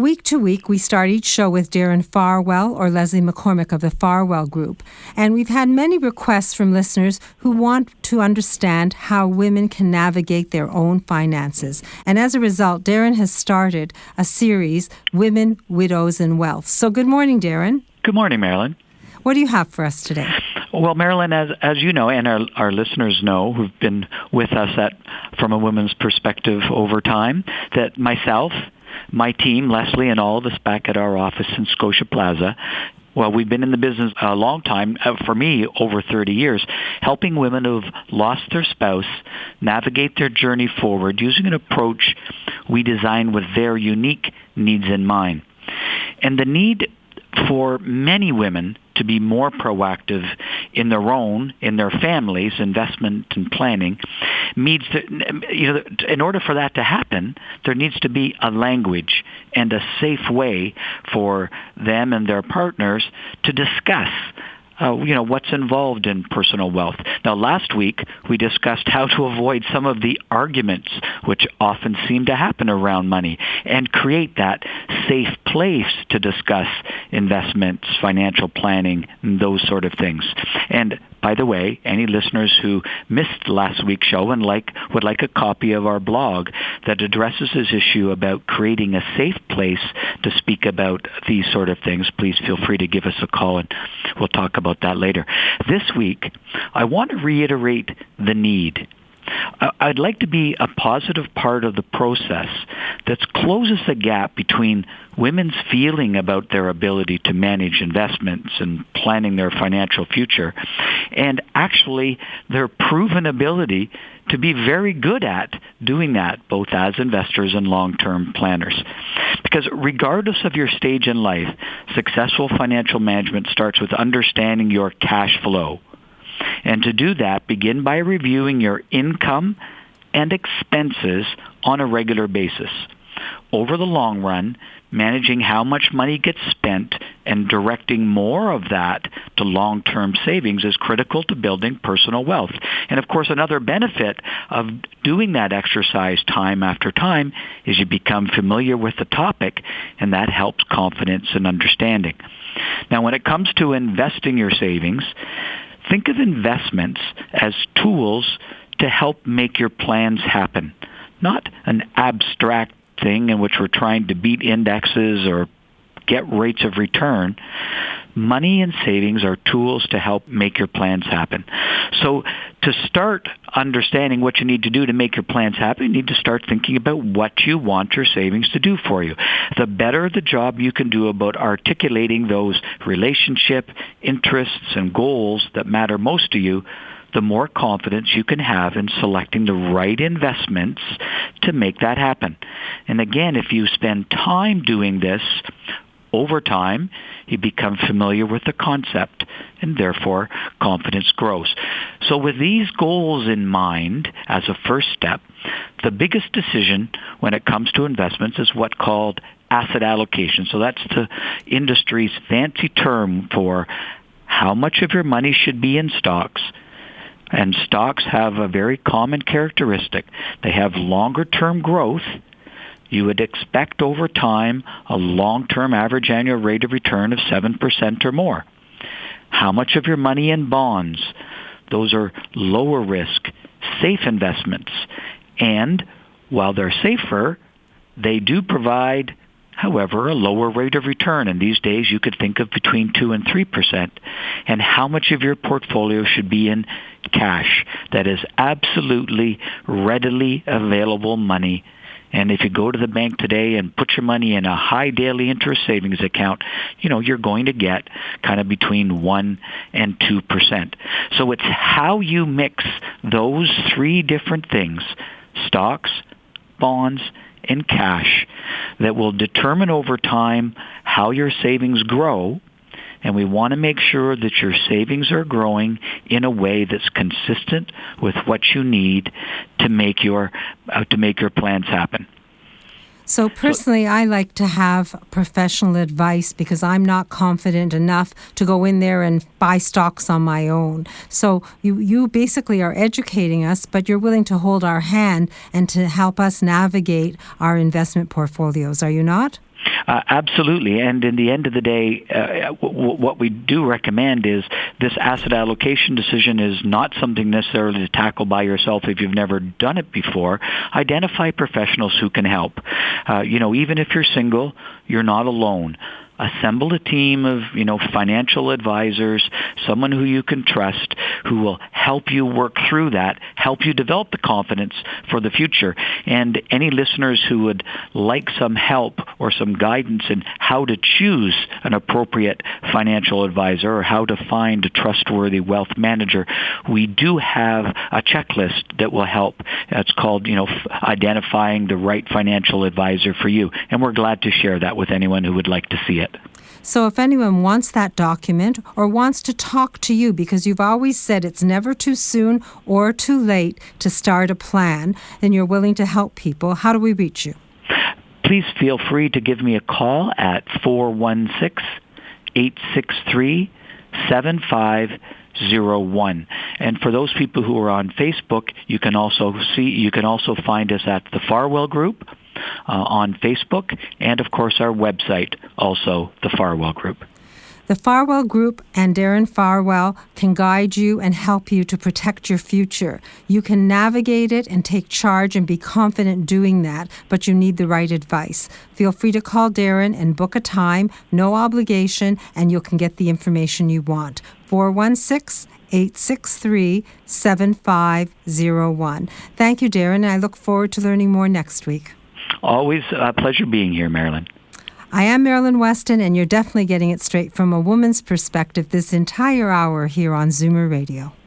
Week to week, we start each show with Darren Farwell or Leslie McCormick of the Farwell Group. And we've had many requests from listeners who want to understand how women can navigate their own finances. And as a result, Darren has started a series, Women, Widows, and Wealth. So good morning, Darren. Good morning, Marilyn. What do you have for us today? Well, Marilyn, as you know, and our listeners know who've been with us from a woman's perspective over time, that myself, my team, Leslie, and all of us back at our office in Scotia Plaza, well, we've been in the business a long time, for me, over 30 years, helping women who've lost their spouse navigate their journey forward using an approach we design with their unique needs in mind. And the need for many women to be more proactive in their families' investment and planning means that, in order for that to happen, there needs to be a language and a safe way for them and their partners to discuss what's involved in personal wealth. Now, last week, we discussed how to avoid some of the arguments which often seem to happen around money and create that safe place to discuss investments, financial planning, and those sort of things. And by the way, any listeners who missed last week's show and would like a copy of our blog that addresses this issue about creating a safe place to speak about these sort of things, please feel free to give us a call and we'll talk about that later. This week, I want to reiterate the need. I'd like to be a positive part of the process that closes the gap between women's feeling about their ability to manage investments and planning their financial future and actually their proven ability to be very good at doing that, both as investors and long-term planners. Because regardless of your stage in life, successful financial management starts with understanding your cash flow. And to do that, begin by reviewing your income and expenses on a regular basis. Over the long run, managing how much money gets spent and directing more of that to long-term savings is critical to building personal wealth. And of course, another benefit of doing that exercise time after time is you become familiar with the topic, and that helps confidence and understanding. Now, when it comes to investing your savings, think of investments as tools to help make your plans happen, not an abstract thing in which we're trying to beat indexes or get rates of return. Money and savings are tools to help make your plans happen. So to start understanding what you need to do to make your plans happen, you need to start thinking about what you want your savings to do for you. The better the job you can do about articulating those relationship, interests, and goals that matter most to you, the more confidence you can have in selecting the right investments to make that happen. And again, if you spend time doing this, over time, you become familiar with the concept, and therefore confidence grows. So with these goals in mind as a first step, the biggest decision when it comes to investments is what's called asset allocation. So that's the industry's fancy term for how much of your money should be in stocks. And stocks have a very common characteristic. They have longer-term growth. You would expect over time a long-term average annual rate of return of 7% or more. How much of your money in bonds? Those are lower risk, safe investments. And while they're safer, they do provide, however, a lower rate of return. And these days you could think of between 2 and 3%. And how much of your portfolio should be in cash? That is absolutely readily available money. And if you go to the bank today and put your money in a high daily interest savings account, you're going to get kind of between 1 and 2%. So it's how you mix those three different things, stocks, bonds, and cash, that will determine over time how your savings grow. And we want to make sure that your savings are growing in a way that's consistent with what you need to make your plans happen. So personally, I like to have professional advice because I'm not confident enough to go in there and buy stocks on my own. So you basically are educating us, but you're willing to hold our hand and to help us navigate our investment portfolios, are you not? Absolutely. And in the end of the day, what we do recommend is this asset allocation decision is not something necessarily to tackle by yourself if you've never done it before. Identify professionals who can help. Even if you're single, you're not alone. Assemble a team of, financial advisors, someone who you can trust, who will help you work through that, help you develop the confidence for the future. And any listeners who would like some help or some guidance in how to choose an appropriate financial advisor or how to find a trustworthy wealth manager, we do have a checklist that will help. It's called, identifying the right financial advisor for you. And we're glad to share that with anyone who would like to see it. So if anyone wants that document or wants to talk to you, because you've always said it's never too soon or too late to start a plan, and you're willing to help people, how do we reach you? Please feel free to give me a call at 416-863-7501. And for those people who are on Facebook, you can also find us at the Farwell Group on Facebook, and of course our website, also the Farwell Group. The Farwell Group and Darren Farwell can guide you and help you to protect your future. You can navigate it and take charge and be confident doing that, but you need the right advice. Feel free to call Darren and book a time, no obligation, and you can get the information you want. 416-863-7501. Thank you, Darren, and I look forward to learning more next week. Always a pleasure being here, Marilyn. I am Marilyn Weston, and you're definitely getting it straight from a woman's perspective this entire hour here on Zoomer Radio.